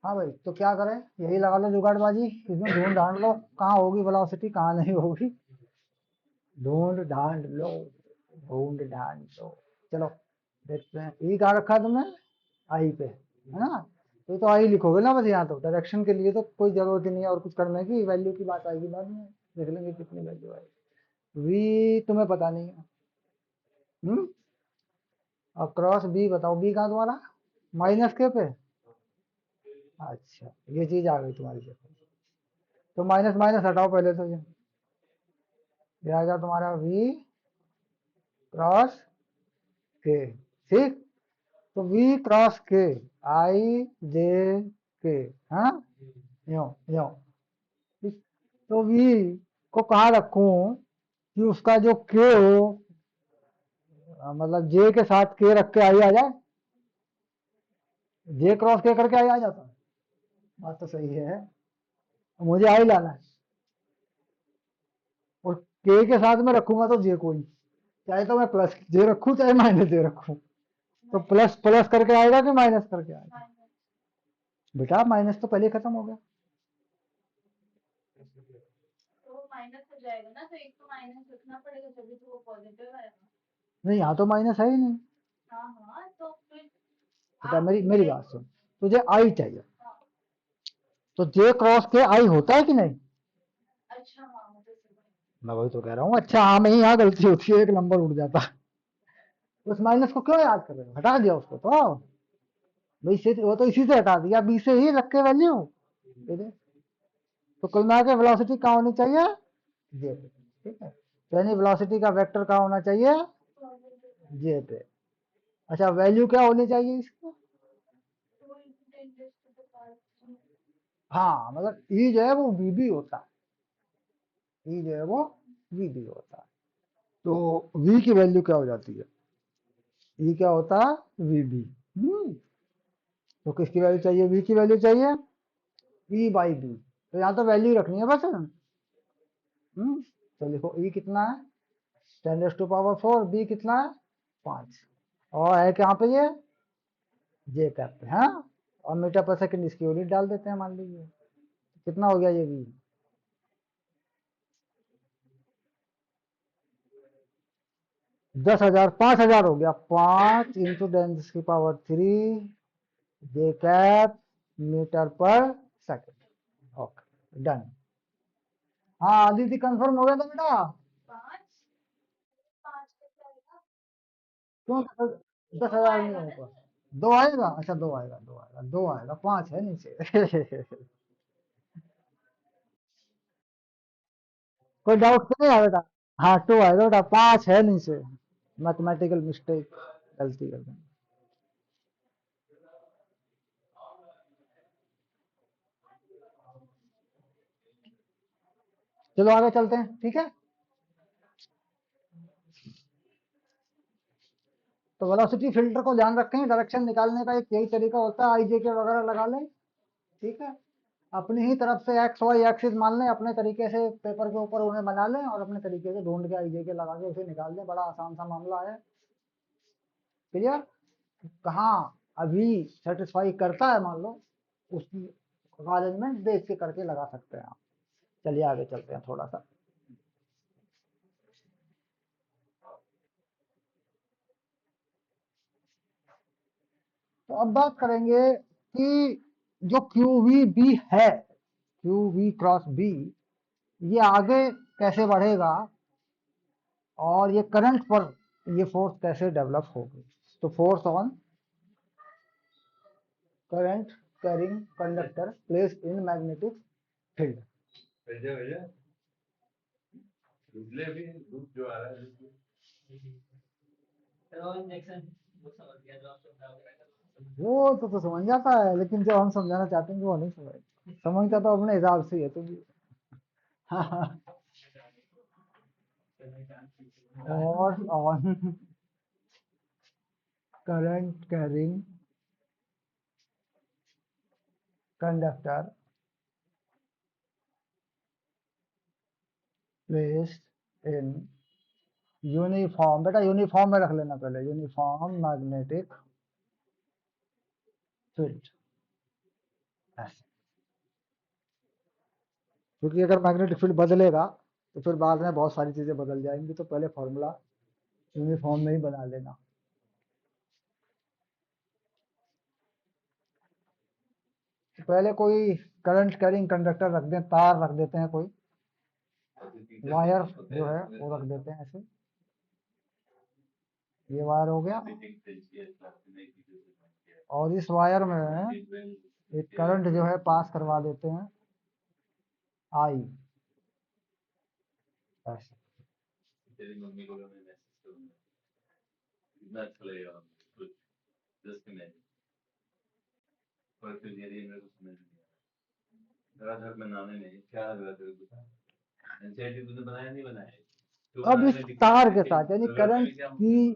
हाँ भाई, तो क्या करें, यही लगा लो जुगाड़बाजी, इसमें ढूंढ ढांड लो कहाँ होगी वेलोसिटी कहाँ नहीं होगी, ढूंढ ढांड लो, ढूंढ ढांड लो। चलो देखते हैं, ई कहाँ रखा है तुमने, आई पे है ना, तो आई लिखोगे ना बस, यहाँ तो डायरेक्शन के लिए तो कोई जरूरत ही नहीं है और कुछ करने की, वैल्यू की बात आएगी बाद में, देख लेंगे कितनी वैल्यू आएगी। वी तुम्हें पता नहीं है, हम्म, और क्रॉस बी बताओ, बी कहाँ तुम्हारा, माइनस के पे, अच्छा ये चीज आ गई तुम्हारी जगह, तो माइनस माइनस हटाओ पहले तो, ये आ गया तुम्हारा वी क्रॉस के, ठीक, तो वी क्रॉस के, आई जे के, हाँ, यो यो, तो वी को कहाँ रखूं कि उसका जो के हो, मतलब जे के साथ के रख के आई आ जाए, जे क्रॉस के करके आई आ जाता, बात तो सही है, मुझे आई लाना है, और के साथ में रखूंगा तो जे को ही, चाहे तो मैं प्लस जे रखूं चाहे माइनस जे रखूं, तो प्लस प्लस करके आएगा कि माइनस करके आएगा, बेटा माइनस तो पहले खत्म हो गया, तो माइनस हो जाएगा ना, तो एक तो माइनस रखना पड़ेगा तभी तो वो पॉजिटिव आएगा। नहीं यहाँ तो माइनस है ही नहीं, हाँ हाँ, तो फिर बेटा आप मेरी मेरी ये, बात सुन, तुझे आई चाहिए, हाँ, तो जे क्रॉस के आई होता है कि नहीं, अच्छा हाँ मुझे समझ। मैं वही तो कह रहा हूँ, अच्छा हाँ में ही यहाँ गलती होती है, एक नंबर उड़ जाता है, उस माइनस को क्यों याद कर रहे हो, हटा दिया उसको तो, भाई से वो तो इसी से हटा दिया, बी से ही रख के वैल्यू, तो कुल मिला के वेलोसिटी कहाँ होनी चाहिए, जे पे, ठीक है, तो यानी वेलोसिटी का वेक्टर कहाँ होना चाहिए, जे पे, अच्छा वैल्यू क्या होनी चाहिए इसकी, हाँ मतलब ई जो है वो वीबी होता है, ई जो है वो वीबी होता है, तो वी की वैल्यू क्या हो जाती है, ई क्या होता है, वीबी, तो किसकी वैल्यू चाहिए, वी की वैल्यू चाहिए, ई बाई बी, तो यहाँ तो वैल्यू रखनी है बस, तो लिखो ई कितना है, 10⁻⁴, बी कितना है 5, और है कहाँ पे ये, जे कैप पे, हाँ, और मीटर पर सेकंड इसकी यूनिट डाल देते हैं, मान लीजिए कितना हो गया ये भी, 10,000, 5,000 हो गया, 5 × 10⁻³ जे कैप मीटर पर सेकंड, ओके डन। हाँ दीदी कंफर्म हो गया था बेटा, 5, 5 कैसे आएगा? क्यों 2 10,000 नहीं आएगा ना? होगा, दो आएगा, अच्छा दो आएगा, दो आएगा, दो आएगा, 5 है नीचे कोई डाउट तो नहीं है बेटा, हाँ 2 आएगा बेटा, 5 है नीचे, मैथमेटिकल मिस्टेक, गलती कर दी, चलो आगे चलते हैं, ठीक है, तो वेलोसिटी फिल्टर को ध्यान रखें, डायरेक्शन निकालने का एक यही तरीका होता है, आई जे के वगैरह लगा लें, ठीक है, अपनी ही तरफ से एक्स वाई एक्सिस मान लें, अपने तरीके से पेपर के ऊपर उन्हें बना लें और अपने तरीके से ढूंढ के आई जे के लगा के उसे निकाल दें, बड़ा आसान सा मामला है, क्लियर, कहाँ अभी सेटिस्फाई करता है मान लो, उसकी अरेंजमेंट देख के करके लगा सकते हैं आप, चलिए आगे चलते हैं थोड़ा सा, तो अब बात करेंगे कि जो क्यू वी बी है, क्यू वी क्रॉस बी, ये आगे कैसे बढ़ेगा और ये करंट पर ये फोर्स कैसे डेवलप होगी, तो force on current carrying conductor place in magnetic field, भैया भैया दूसरे भी दूध जो आ रहा है वो तो समझ जाता है, लेकिन जो हम समझाना चाहते हैं वो नहीं समझ, समझता तो अपने हिसाब से ही है तुम भी हाँ हाँ, और on current carrying conductor placed in uniform, बेटा यूनिफॉर्म में रख लेना पहले, यूनिफॉर्म मैग्नेटिक फील्ड, ऐसे। क्योंकि अगर मैग्नेटिक फील्ड बदलेगा तो फिर बाद में बहुत सारी चीजें बदल जाएंगी, तो पहले फॉर्मूला यूनिफॉर्म में ही बना लेना। तो पहले कोई करंट कैरिंग कंडक्टर रख दें, तार रख देते हैं, कोई वायर जो है वो रख देते हैं ऐसे। ये वायर हो गया, और इस वायर में एक करंट जो है पास करवा देते हैं आई, ऐसे। तेरी मम्मी को मैं मैसेज करूंगा, कितना अच्छा लगेगा कुछ 10 मिनट, पर फिर ये मेरे को समझ नहीं आ रहा। घर बनाने में क्या लग रहा तेरे को? एनसीईआरटी तूने बनाया नहीं बनाया? तो अब इस तार के साथ यानी करंट की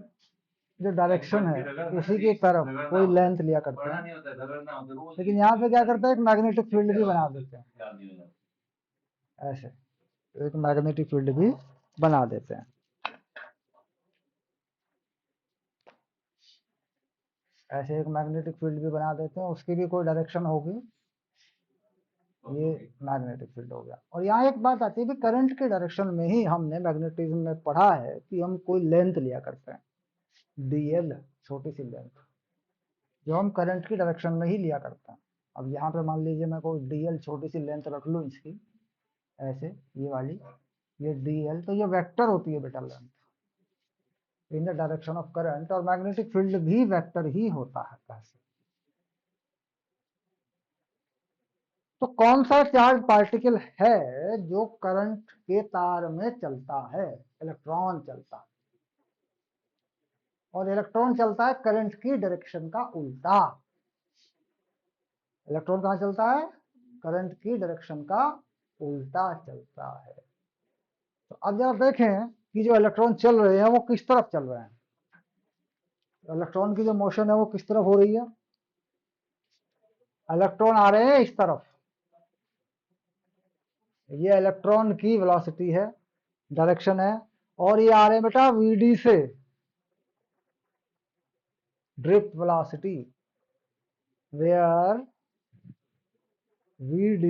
जो डायरेक्शन है उसी की तरफ कोई लेंथ लिया करते हैं, लेकिन यहाँ पे क्या करते हैं, एक मैग्नेटिक फील्ड भी बना देते हैं ऐसे, एक मैग्नेटिक फील्ड भी बना देते हैं ऐसे, एक मैग्नेटिक फील्ड भी बना देते हैं, उसकी भी कोई डायरेक्शन होगी। ये मैग्नेटिक फील्ड हो गया। और यहाँ एक बात आती है कि करंट के डायरेक्शन में ही हमने मैग्नेटिज्म में पढ़ा है कि हम कोई लेंथ लिया करते हैं, डीएल, छोटी सी लेंथ, जो हम करंट की डायरेक्शन में ही लिया करते हैं। अब यहाँ पे मान लीजिए मैं कोई डीएल छोटी सी लेंथ रख लूँ इसकी, ऐसे, ये वाली, ये डीएल, तो ये वेक्टर होती है बेटा length in the direction of current, और मैग्नेटिक फील्ड भी वेक्टर ही होता है कैसे। तो कौन सा चार्ज पार्टिकल है जो करंट के तार में चलता है? इलेक्ट्रॉन चलता है, और इलेक्ट्रॉन चलता है करंट की डायरेक्शन का उल्टा। इलेक्ट्रॉन कहाँ चलता है? करंट की डायरेक्शन का उल्टा चलता है। तो अब जरा देखें कि जो इलेक्ट्रॉन चल रहे हैं वो किस तरफ चल रहे हैं। इलेक्ट्रॉन की जो मोशन है वो किस तरफ हो रही है? इलेक्ट्रॉन आ रहे हैं इस तरफ, ये इलेक्ट्रॉन की वेलोसिटी है, डायरेक्शन है, और ये आ रहे हैं बेटा वीडी से, drift velocity, where Vd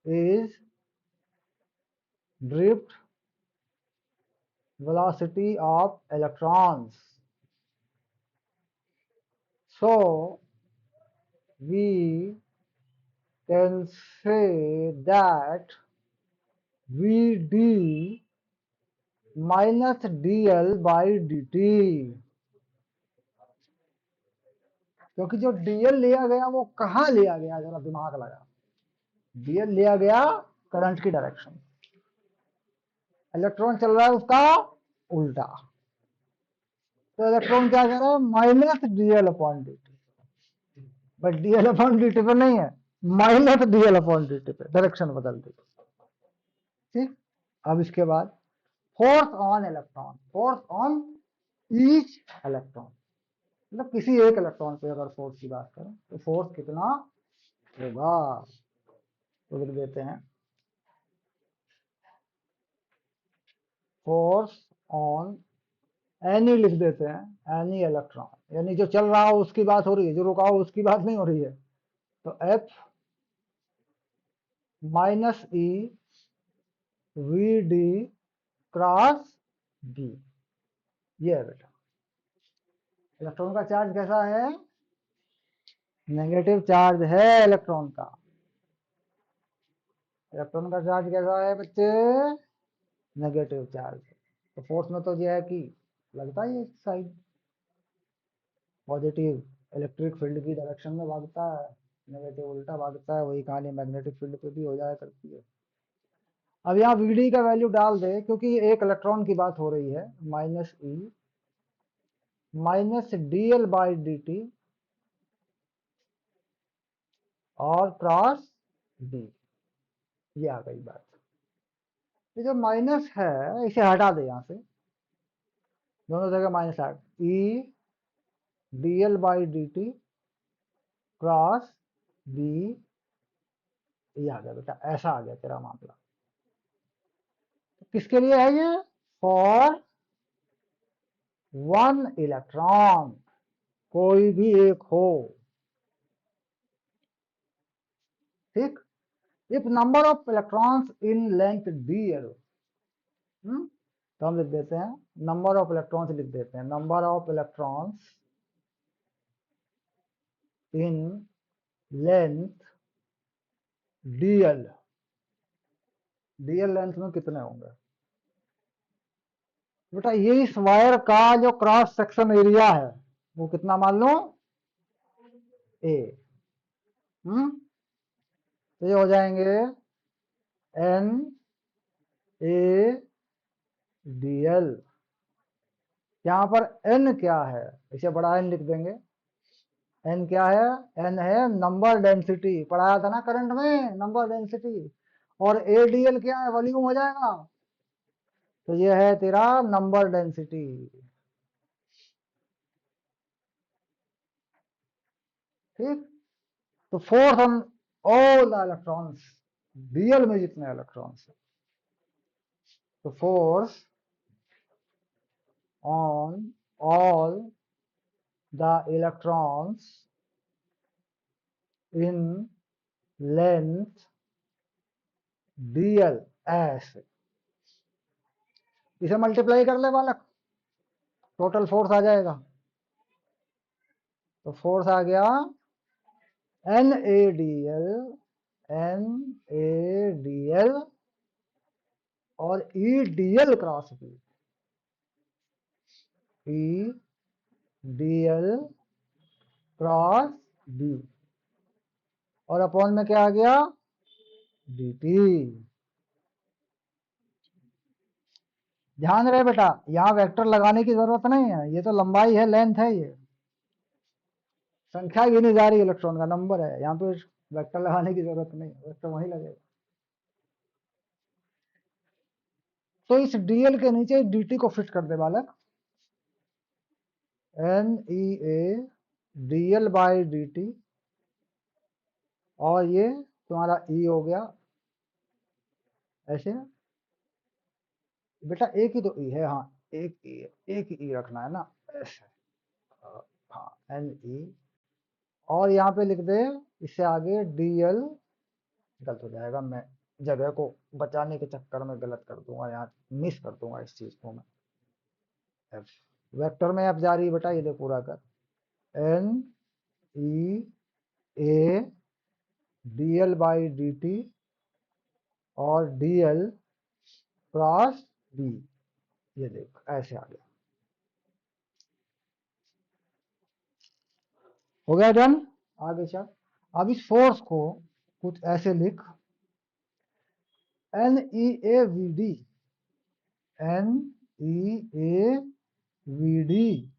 is drift velocity of electrons. So we can say that Vd minus dl by dt, क्योंकि जो dl लिया गया वो कहाँ लिया गया, जरा दिमाग लगा। dl लिया गया करंट की डायरेक्शन, इलेक्ट्रॉन चल रहा है उसका उल्टा, तो इलेक्ट्रॉन क्या कर रहा है, minus DL upon dt, but DL upon dt पे नहीं है, माइनस डीएल अपॉन dt पे, डायरेक्शन बदल दी। ठीक, अब इसके बाद force on electron, force on each electron, मतलब किसी एक इलेक्ट्रॉन पे अगर फोर्स की बात करें तो फोर्स कितना होगा, तो लिख देते हैं फोर्स ऑन एनी, लिख देते हैं एनी इलेक्ट्रॉन, यानी जो चल रहा हो उसकी बात हो रही है, जो रुका हो उसकी बात नहीं हो रही है। तो F minus E V D cross D, ये है बेटा। इलेक्ट्रॉन का चार्ज कैसा है? नेगेटिव चार्ज है इलेक्ट्रॉन का। इलेक्ट्रॉन का चार्ज कैसा है बच्चे? Negative charge. तो फोर्स में तो यह है कि लगता ही एक साइड, पॉजिटिव इलेक्ट्रिक फील्ड की डायरेक्शन में भागता है, नेगेटिव उल्टा भागता है, वही कहानी मैग्नेटिक फील्ड पे भी हो जाया करती है। अब यहाँ वीडी का वैल्यू डाल दे, क्योंकि एक इलेक्ट्रॉन की बात हो रही है, minus E minus D L by D T और क्रॉस डी, ये आ गई बात। ये जो माइनस है इसे हटा दे यहाँ से, दोनों जगह माइनस हट, ई D L by D T cross D, ये आ गया बेटा, ऐसा आ गया तेरा मामला। तो किसके लिए है ये? फॉर वन इलेक्ट्रॉन, कोई भी एक हो, ठीक, if number of electrons in length dl, तो हम लिख देते हैं नंबर ऑफ इलेक्ट्रॉन्स, लिख देते हैं number of electrons in length dl, dl length में कितने होंगे बेटा, ये इस वायर का जो क्रॉस सेक्शन एरिया है वो कितना मान लो ए, तो ये हो जाएंगे एन ए डी एल। यहाँ पर एन क्या है, इसे बड़ा एन लिख देंगे। एन क्या है, एन है नंबर डेंसिटी, पढ़ाया था ना करंट में नंबर डेंसिटी, और ए डी एल क्या है, वॉल्यूम हो जाएगा। तो ये है तेरा नंबर डेंसिटी। ठीक, तो force on all the electrons, DL में जितने इलेक्ट्रॉन्स है, तो force on all the electrons in length DL ऐसे, इसे मल्टीप्लाई कर ले बालक, टोटल फोर्स आ जाएगा। तो फोर्स आ गया N A D L, N A D L और E D L cross B, E D L cross B, और अपॉन में क्या आ गया डी टी। ध्यान रहे बेटा, यहां वेक्टर लगाने की जरूरत नहीं है, ये तो लंबाई है, लेंथ है, ये संख्या गिनी जा रही है, इलेक्ट्रॉन का नंबर है, यहाँ पे वेक्टर लगाने की जरूरत नहीं है, वेक्टर वहीं लगेगा। तो इस डीएल के नीचे dt को फिट कर दे बालक, N E A D L by D T, और ये तुम्हारा ई हो गया ऐसे। बेटा एक ही तो ई है, हाँ एक ई है, एक ही ई रखना है ना ऐसे, हाँ एन ई, और यहाँ पे लिख दे इससे आगे डी एल, गलत हो जाएगा, मैं जगह को बचाने के चक्कर में गलत कर दूंगा, यहाँ मिस कर दूंगा इस चीज को मैं। एफ वेक्टर में एफ जा रही है बेटा, ये दे पूरा कर, N E A D L by D T और डी एल क्रॉस बी, ये देख ऐसे आ गया। हो गया डन, आगे चल। अब इस फोर्स को कुछ ऐसे लिख, N E A V D, N E A V D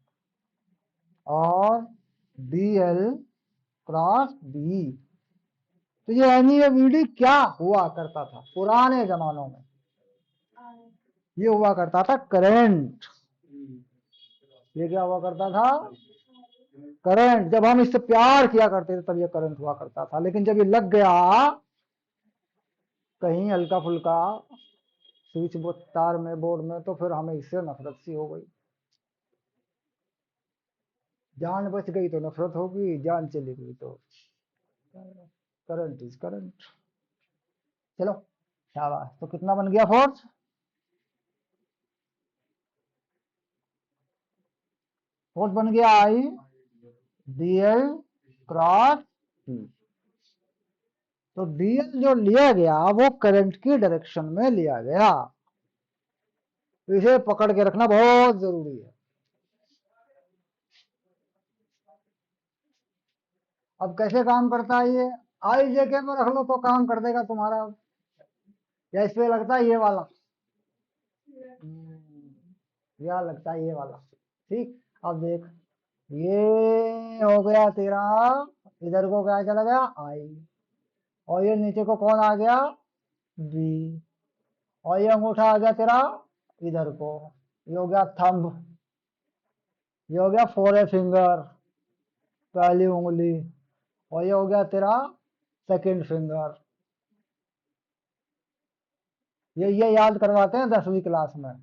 और डी एल क्रॉस बी। तो ये N E A V D क्या हुआ करता था पुराने जमानों में, ये हुआ करता था करंट। ये क्या हुआ करता था, करंट। जब हम इससे प्यार किया करते थे तब ये करंट हुआ करता था, लेकिन जब ये लग गया कहीं हल्का फुल्का स्विच बोर्ड तार में, बोर्ड में, तो फिर हमें इससे नफरत सी हो गई। जान बच गई तो नफरत होगी, जान चली गई तो करंट इज करंट। चलो शाबाश। तो कितना बन गया फोर्स, फोर्स बन गया I D L cross T. तो डीएल जो लिया गया वो करंट की डायरेक्शन में लिया गया, इसे पकड़ के रखना बहुत जरूरी है। अब कैसे काम करता है ये, आई जे के में रख लो तो काम कर देगा तुम्हारा, या इस पे लगता है ये वाला, या लगता है ये वाला। ठीक, अब देख ये हो गया तेरा, इधर को क्या चला गया आई, और ये नीचे को कौन आ गया बी, और ये अंगूठा आ गया तेरा इधर को, ये हो गया थंब, ये हो गया फोर ए फिंगर पहली उंगली, और ये हो गया तेरा सेकंड फिंगर। ये याद करवाते हैं 10वीं क्लास में,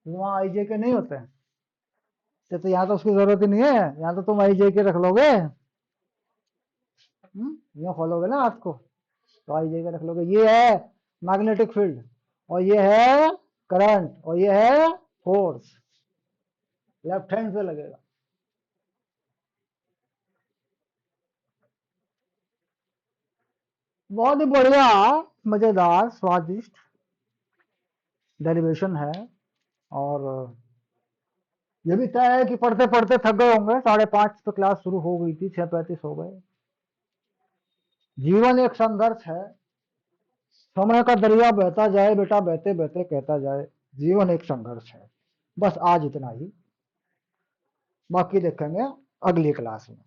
वहां आई जे के नहीं होते हैं, तो यहाँ तो उसकी जरूरत ही नहीं है, यहाँ तो तुम आई जे के रख लोगे, ये खोलोगे ना हाथ को, तो आई जगह रख लोगे। ये है मैग्नेटिक फील्ड और ये है करंट और ये है फोर्स, लेफ्ट हैंड से लगेगा। बहुत ही बढ़िया, मजेदार, स्वादिष्ट डेरिवेशन है। और ये भी तय है कि पढ़ते पढ़ते थक गए होंगे, 5:30 पे क्लास शुरू हो गई थी, 6:35 हो गए। जीवन एक संघर्ष है, समय का दरिया बहता जाए बेटा, बहते बहते कहता जाए, जीवन एक संघर्ष है। बस आज इतना ही, बाकी देखेंगे अगली क्लास में।